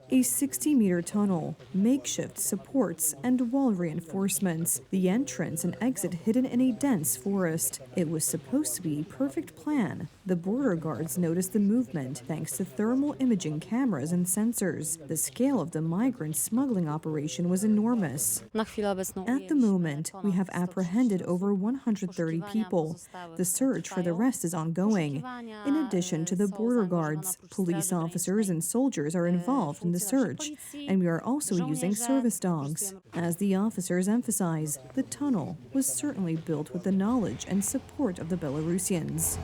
A 60-meter tunnel, makeshift supports, and wall reinforcements. The entrance and exit hidden in a dense forest. It was supposed to be a perfect plan. The border guards noticed the movement thanks to thermal imaging cameras and sensors. The scale of the migrant smuggling operation was enormous. At the moment, we have apprehended over 130 people. The search for the rest is ongoing. In addition to the border guards, police officers and soldiers are involved in the search, and we are also using service dogs. As the officers emphasize, the tunnel was certainly built with the knowledge and support of the Belarusians.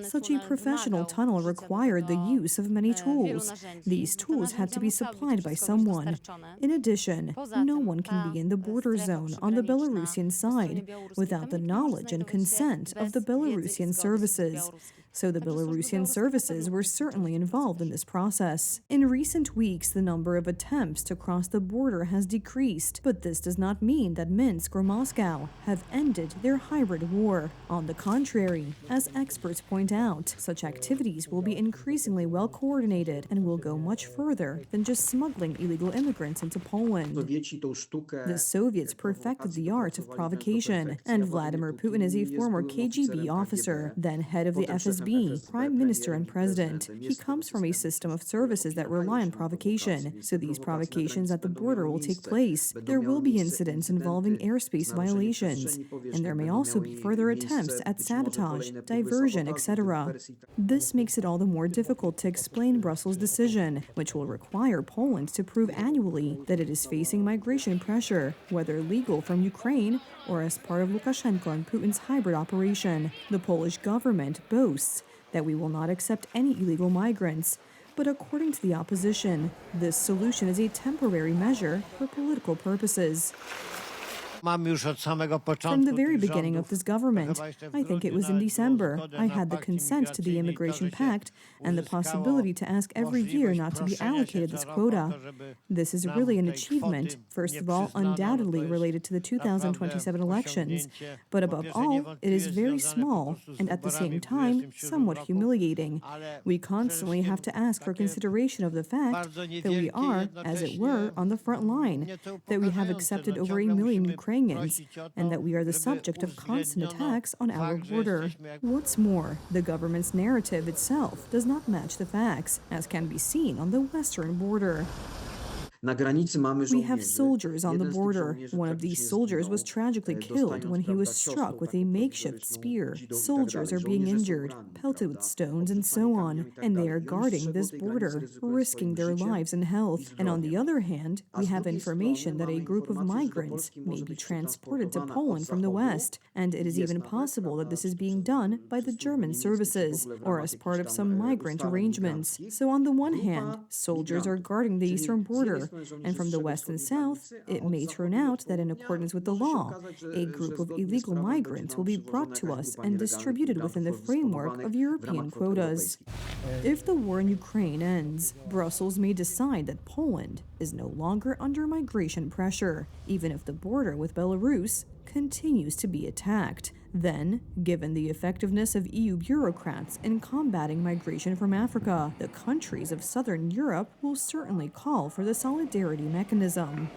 Such a professional tunnel required the use of many tools. These tools had to be supplied by someone. In addition, no one can be in the border zone on the Belarusian side without the knowledge and consent of the Belarusian services. So the Belarusian services were certainly involved in this process. In recent weeks, the number of attempts to cross the border has decreased, but this does not mean that Minsk or Moscow have ended their hybrid war. On the contrary, as experts point out, such activities will be increasingly well coordinated and will go much further than just smuggling illegal immigrants into Poland. The Soviets perfected the art of provocation, and Vladimir Putin is a former KGB officer, then head of the FSB, prime minister and president. He comes from a system of services that rely on provocation, so these provocations at the border will take place. There will be incidents involving airspace violations, and there may also be further attempts at sabotage, diversion, etc. This makes it all the more difficult to explain Brussels' decision, which will require Poland to prove annually that it is facing migration pressure, whether legal from Ukraine or as part of Lukashenko and Putin's hybrid operation. The Polish government boasts that we will not accept any illegal migrants. But according to the opposition, this solution is a temporary measure for political purposes. From the very beginning of this government, I think it was in December, I had the consent to the immigration pact and the possibility to ask every year not to be allocated this quota. This is really an achievement, first of all, undoubtedly related to the 2027 elections, but above all, it is very small and at the same time, somewhat humiliating. We constantly have to ask for consideration of the fact that we are, as it were, on the front line, that we have accepted over 1 million Ukrainians, and that we are the subject of constant attacks on our border. What's more, the government's narrative itself does not match the facts, as can be seen on the western border. We have soldiers on the border. One of these soldiers was tragically killed when he was struck with a makeshift spear. Soldiers are being injured, pelted with stones, and so on, and they are guarding this border, risking their lives and health. And on the other hand, we have information that a group of migrants may be transported to Poland from the west, and it is even possible that this is being done by the German services, or as part of some migrant arrangements. So on the one hand, soldiers are guarding the eastern border, and from the west and south, it may turn out that in accordance with the law, a group of illegal migrants will be brought to us and distributed within the framework of European quotas. If the war in Ukraine ends, Brussels may decide that Poland is no longer under migration pressure, even if the border with Belarus continues to be attacked. Then, given the effectiveness of EU bureaucrats in combating migration from Africa, the countries of southern Europe will certainly call for the solidarity mechanism.